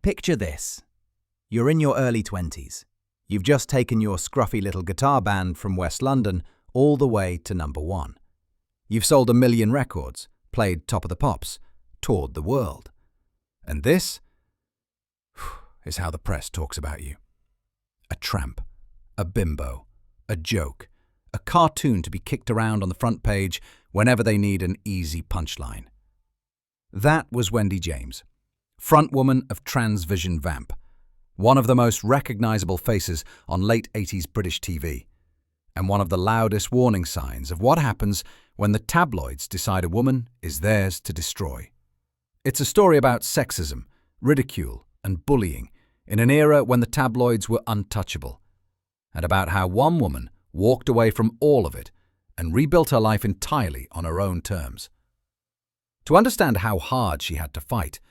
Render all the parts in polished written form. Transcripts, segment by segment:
Picture this. You're in your early 20s. You've just taken your scruffy little guitar band from West London all the way to #1. You've sold 1 million records, played Top of the Pops, toured the world. And this is how the press talks about you. A tramp, a bimbo, a joke, a cartoon to be kicked around on the front page whenever they need an easy punchline. That was Wendy James, frontwoman of Transvision Vamp, one of the most recognizable faces on late 80s British TV, and one of the loudest warning signs of what happens when the tabloids decide a woman is theirs to destroy. It's a story about sexism, ridicule, and bullying in an era when the tabloids were untouchable, and about how one woman walked away from all of it and rebuilt her life entirely on her own terms. To understand how hard she had to fight,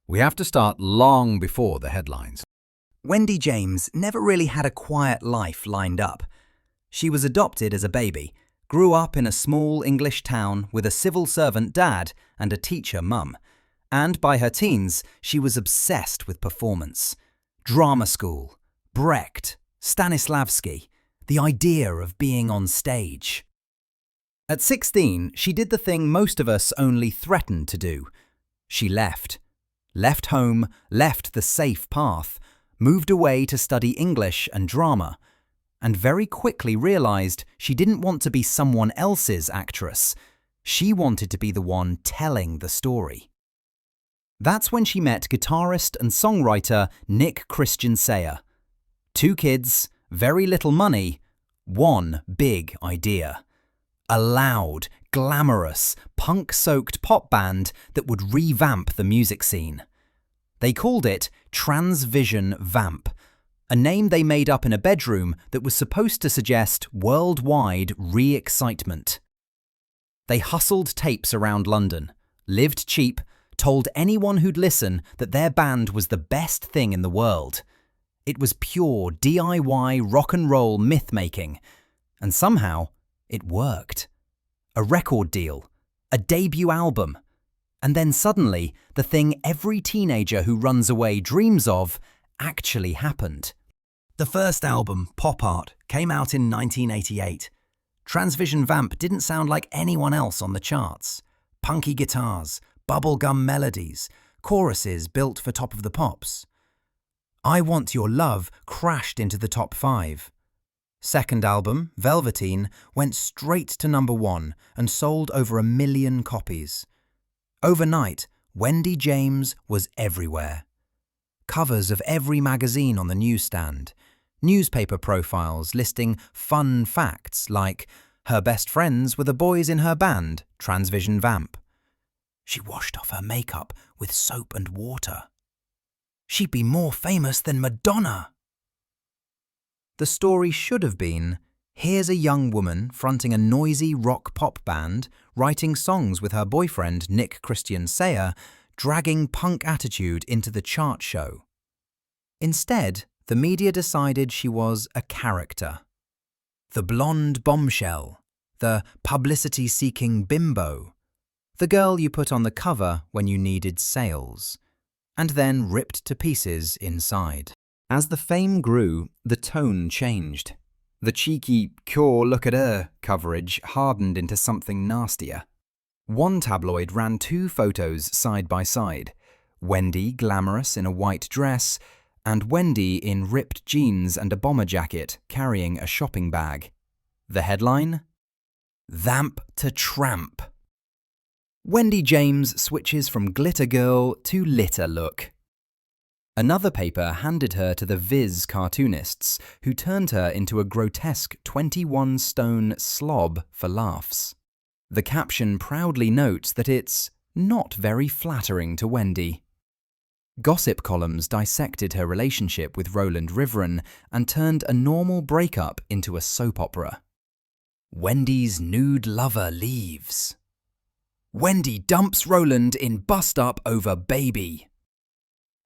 we have to start long before the headlines. Wendy James never really had a quiet life lined up. She was adopted as a baby, grew up in a small English town with a civil servant dad and a teacher mum, and by her teens, she was obsessed with performance. Drama school, Brecht, Stanislavski, the idea of being on stage. At 16, she did the thing most of us only threatened to do. She left. Left home, left the safe path, moved away to study English and drama, and very quickly realized she didn't want to be someone else's actress. She wanted to be the one telling the story. That's when she met guitarist and songwriter Nick Christian Sayer. 2 kids, very little money, one big idea. A loud, glamorous, punk-soaked pop band that would revamp the music scene. They called it Transvision Vamp, a name they made up in a bedroom that was supposed to suggest worldwide re-excitement. They hustled tapes around London, lived cheap, told anyone who'd listen that their band was the best thing in the world. It was pure DIY rock and roll myth-making, and somehow it worked. A record deal, a debut album, and then suddenly the thing every teenager who runs away dreams of actually happened. The first album, Pop Art, came out in 1988. Transvision Vamp didn't sound like anyone else on the charts. Punky guitars, bubblegum melodies, choruses built for Top of the Pops. I Want Your Love crashed into the top 5. Second album, Velveteen, went straight to #1 and sold over 1 million copies. Overnight, Wendy James was everywhere. Covers of every magazine on the newsstand, newspaper profiles listing fun facts like her best friends were the boys in her band, Transvision Vamp. She washed off her makeup with soap and water. She'd be more famous than Madonna. The story should have been, here's a young woman fronting a noisy rock-pop band, writing songs with her boyfriend Nick Christian Sayer, dragging punk attitude into the chart show. Instead, the media decided she was a character. The blonde bombshell, the publicity-seeking bimbo, the girl you put on the cover when you needed sales, and then ripped to pieces inside. As the fame grew, the tone changed. The cheeky, "Cool, look at her" coverage hardened into something nastier. One tabloid ran 2 photos side by side, Wendy glamorous in a white dress, and Wendy in ripped jeans and a bomber jacket carrying a shopping bag. The headline? Vamp to Tramp. Wendy James switches from glitter girl to litter look. Another paper handed her to the Viz cartoonists, who turned her into a grotesque 21-stone slob for laughs. The caption proudly notes that it's not very flattering to Wendy. Gossip columns dissected her relationship with Roland Rivron and turned a normal breakup into a soap opera. Wendy's nude lover leaves. Wendy dumps Roland in bust-up over baby.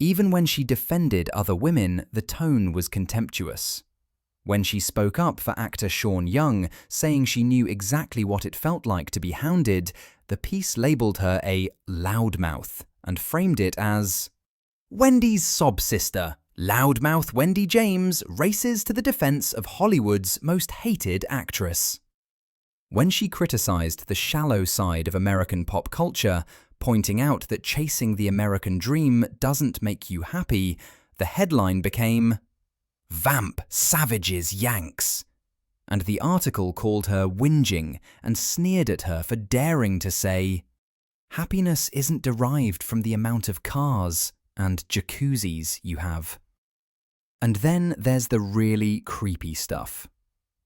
Even when she defended other women, the tone was contemptuous. When she spoke up for actor Sean Young, saying she knew exactly what it felt like to be hounded, the piece labelled her a loudmouth and framed it as Wendy's sob sister, loudmouth Wendy James, races to the defense of Hollywood's most hated actress. When she criticized the shallow side of American pop culture, pointing out that chasing the American dream doesn't make you happy, the headline became, "Vamp Savages Yanks." And the article called her whinging and sneered at her for daring to say, "Happiness isn't derived from the amount of cars and jacuzzis you have." And then there's the really creepy stuff.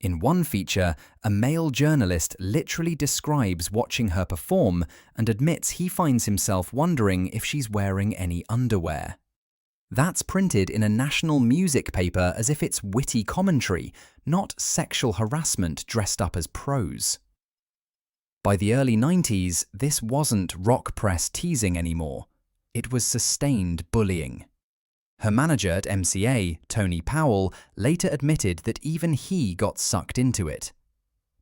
In one feature, a male journalist literally describes watching her perform and admits he finds himself wondering if she's wearing any underwear. That's printed in a national music paper as if it's witty commentary, not sexual harassment dressed up as prose. By the early 90s, this wasn't rock press teasing anymore. It was sustained bullying. Her manager at MCA, Tony Powell, later admitted that even he got sucked into it.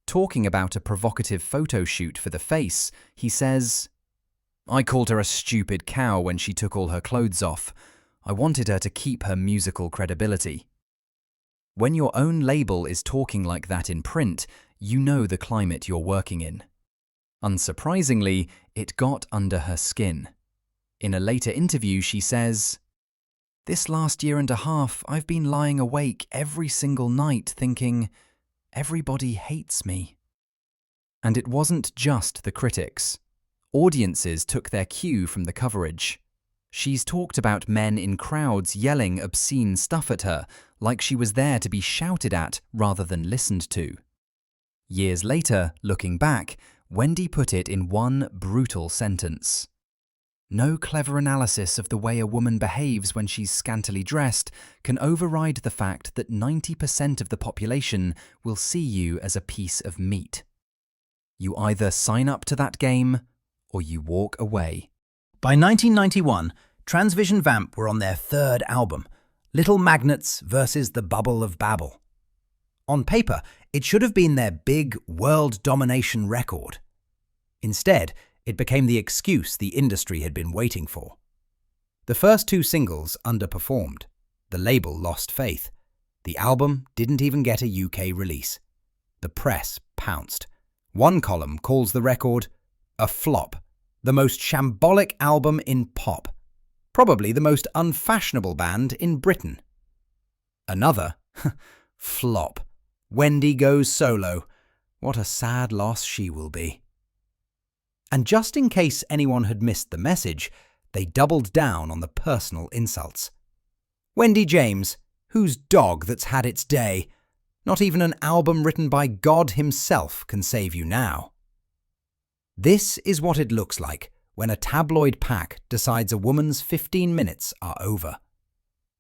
Talking about a provocative photo shoot for The Face, he says, "I called her a stupid cow when she took all her clothes off. I wanted her to keep her musical credibility." When your own label is talking like that in print, you know the climate you're working in. Unsurprisingly, it got under her skin. In a later interview, she says, "This last year and a half, I've been lying awake every single night thinking, everybody hates me." And it wasn't just the critics. Audiences took their cue from the coverage. She's talked about men in crowds yelling obscene stuff at her, like she was there to be shouted at rather than listened to. Years later, looking back, Wendy put it in one brutal sentence. "No clever analysis of the way a woman behaves when she's scantily dressed can override the fact that 90% of the population will see you as a piece of meat. You either sign up to that game or you walk away." By 1991, Transvision Vamp were on their third album, Little Magnets versus the Bubble of Babel. On paper, it should have been their big world domination record. Instead, it became the excuse the industry had been waiting for. The first two singles underperformed. The label lost faith. The album didn't even get a UK release. The press pounced. One column calls the record a flop, the most shambolic album in pop, probably the most unfashionable band in Britain. Another, flop. Wendy goes solo. What a sad loss she will be. And just in case anyone had missed the message, they doubled down on the personal insults. Wendy James, whose dog that's had its day? Not even an album written by God himself can save you now. This is what it looks like when a tabloid pack decides a woman's 15 minutes are over.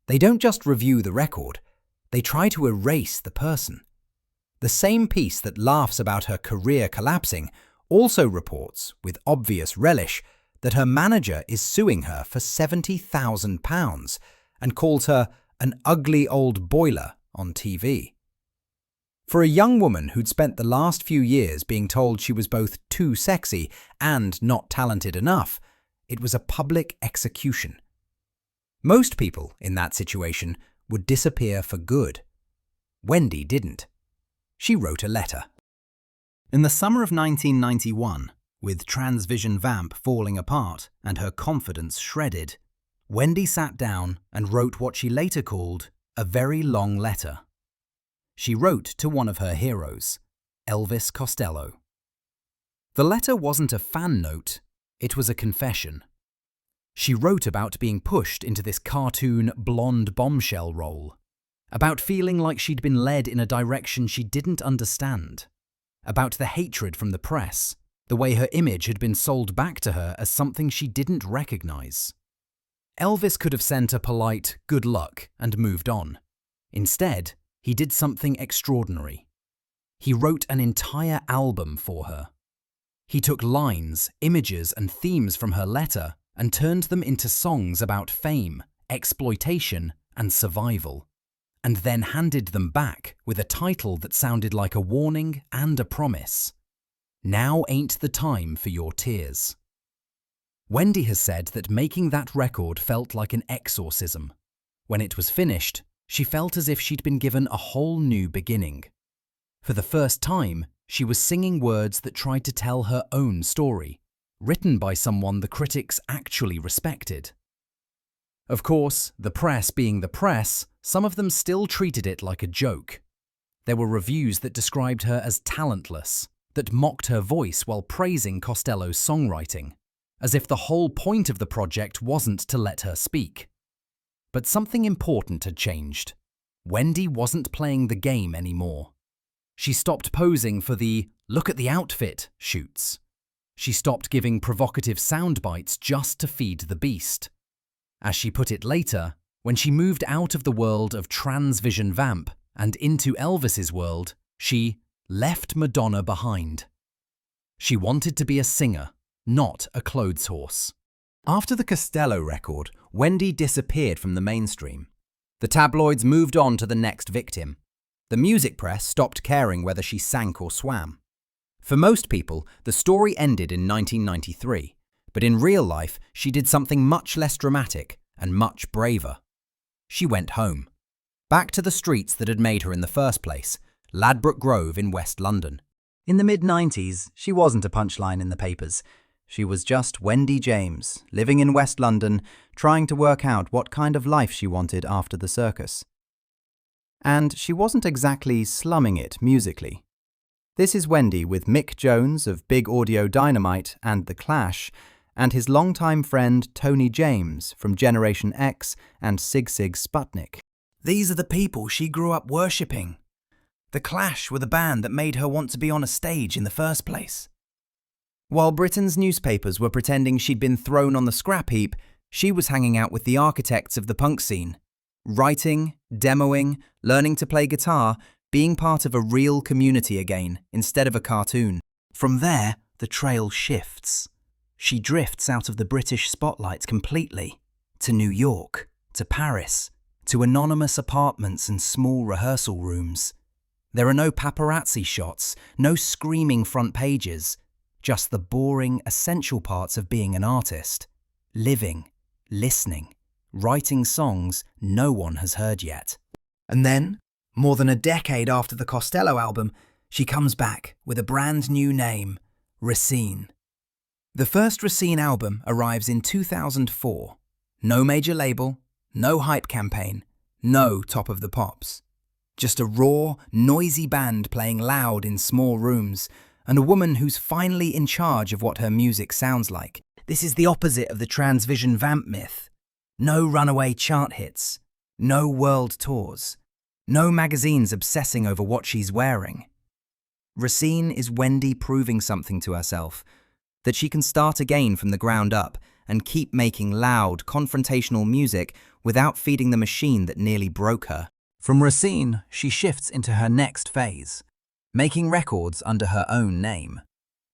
They don't just review the record, they try to erase the person. The same piece that laughs about her career collapsing also reports, with obvious relish, that her manager is suing her for £70,000 and calls her an ugly old boiler on TV. For a young woman who'd spent the last few years being told she was both too sexy and not talented enough, it was a public execution. Most people in that situation would disappear for good. Wendy didn't. She wrote a letter. In the summer of 1991, with Transvision Vamp falling apart and her confidence shredded, Wendy sat down and wrote what she later called a very long letter. She wrote to one of her heroes, Elvis Costello. The letter wasn't a fan note, it was a confession. She wrote about being pushed into this cartoon blonde bombshell role, about feeling like she'd been led in a direction she didn't understand, about the hatred from the press, the way her image had been sold back to her as something she didn't recognize. Elvis could have sent a polite good luck and moved on. Instead, he did something extraordinary. He wrote an entire album for her. He took lines, images, and themes from her letter and turned them into songs about fame, exploitation, and survival, and then handed them back with a title that sounded like a warning and a promise. Now ain't the time for your tears. Wendy has said that making that record felt like an exorcism. When it was finished, she felt as if she'd been given a whole new beginning. For the first time, she was singing words that tried to tell her own story, written by someone the critics actually respected. Of course, the press being the press, some of them still treated it like a joke. There were reviews that described her as talentless, that mocked her voice while praising Costello's songwriting, as if the whole point of the project wasn't to let her speak. But something important had changed. Wendy wasn't playing the game anymore. She stopped posing for the "look at the outfit" shoots. She stopped giving provocative sound bites just to feed the beast. As she put it later, when she moved out of the world of Transvision Vamp and into Elvis's world, she left Madonna behind. She wanted to be a singer, not a clothes horse. After the Costello record, Wendy disappeared from the mainstream. The tabloids moved on to the next victim. The music press stopped caring whether she sank or swam. For most people, the story ended in 1993, but in real life, she did something much less dramatic and much braver. She went home, back to the streets that had made her in the first place, Ladbroke Grove in West London. In the mid-90s, she wasn't a punchline in the papers. She was just Wendy James, living in West London, trying to work out what kind of life she wanted after the circus. And she wasn't exactly slumming it musically. This is Wendy with Mick Jones of Big Audio Dynamite and The Clash, and his longtime friend Tony James from Generation X and Sig Sig Sputnik. These are the people she grew up worshipping. The Clash were the band that made her want to be on a stage in the first place. While Britain's newspapers were pretending she'd been thrown on the scrap heap, she was hanging out with the architects of the punk scene, writing, demoing, learning to play guitar, being part of a real community again instead of a cartoon. From there, the trail shifts. She drifts out of the British spotlight completely, to New York, to Paris, to anonymous apartments and small rehearsal rooms. There are no paparazzi shots, no screaming front pages, just the boring, essential parts of being an artist. Living, listening, writing songs no one has heard yet. And then, more than a decade after the Costello album, she comes back with a brand new name, Racine. The first Racine album arrives in 2004. No major label, no hype campaign, no Top of the Pops. Just a raw, noisy band playing loud in small rooms, and a woman who's finally in charge of what her music sounds like. This is the opposite of the Transvision Vamp myth. No runaway chart hits, no world tours, no magazines obsessing over what she's wearing. Racine is Wendy proving something to herself, that she can start again from the ground up and keep making loud, confrontational music without feeding the machine that nearly broke her. From Racine, she shifts into her next phase, making records under her own name.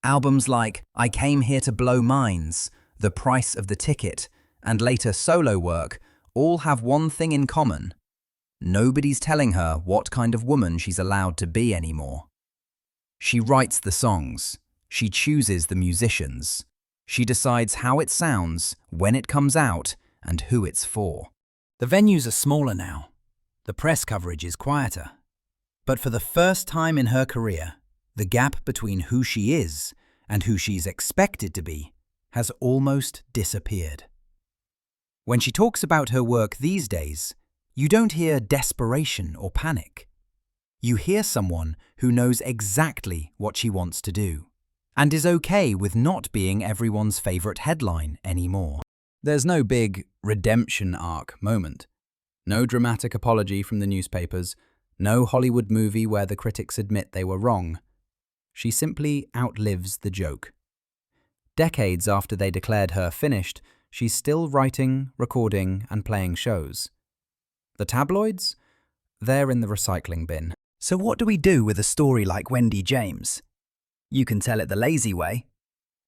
Albums like I Came Here to Blow Minds, The Price of the Ticket, and later solo work all have one thing in common. Nobody's telling her what kind of woman she's allowed to be anymore. She writes the songs. She chooses the musicians. She decides how it sounds, when it comes out, and who it's for. The venues are smaller now. The press coverage is quieter. But for the first time in her career, the gap between who she is and who she's expected to be has almost disappeared. When she talks about her work these days, you don't hear desperation or panic. You hear someone who knows exactly what she wants to do and is okay with not being everyone's favorite headline anymore. There's no big redemption arc moment. No dramatic apology from the newspapers. No Hollywood movie where the critics admit they were wrong. She simply outlives the joke. Decades after they declared her finished, she's still writing, recording, and playing shows. The tabloids? They're in the recycling bin. So what do we do with a story like Wendy James? You can tell it the lazy way.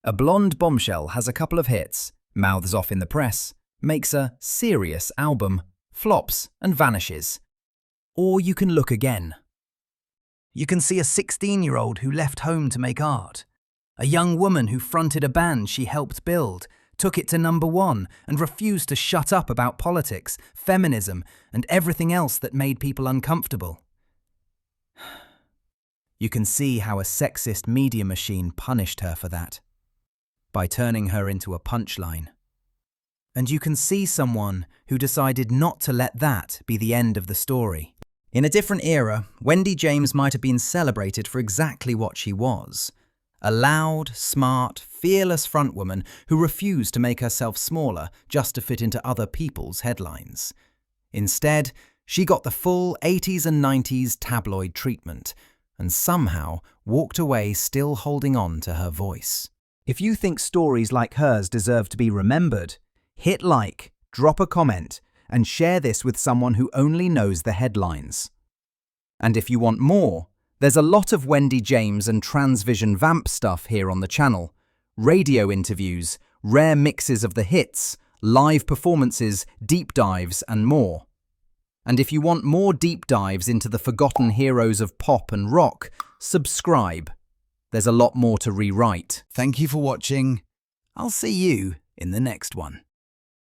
A blonde bombshell has a couple of hits, mouths off in the press, makes a serious album, flops and vanishes. Or you can look again. You can see a 16-year-old who left home to make art, a young woman who fronted a band she helped build, took it to #1 and refused to shut up about politics, feminism, and everything else that made people uncomfortable. You can see how a sexist media machine punished her for that, by turning her into a punchline. And you can see someone who decided not to let that be the end of the story. In a different era, Wendy James might have been celebrated for exactly what she was. A loud, smart, fearless frontwoman who refused to make herself smaller just to fit into other people's headlines. Instead, she got the full 80s and 90s tabloid treatment, and somehow walked away still holding on to her voice. If you think stories like hers deserve to be remembered, hit like, drop a comment, and share this with someone who only knows the headlines. And if you want more, there's a lot of Wendy James and Transvision Vamp stuff here on the channel. Radio interviews, rare mixes of the hits, live performances, deep dives, and more. And if you want more deep dives into the forgotten heroes of pop and rock, subscribe. There's a lot more to rewrite. Thank you for watching. I'll see you in the next one.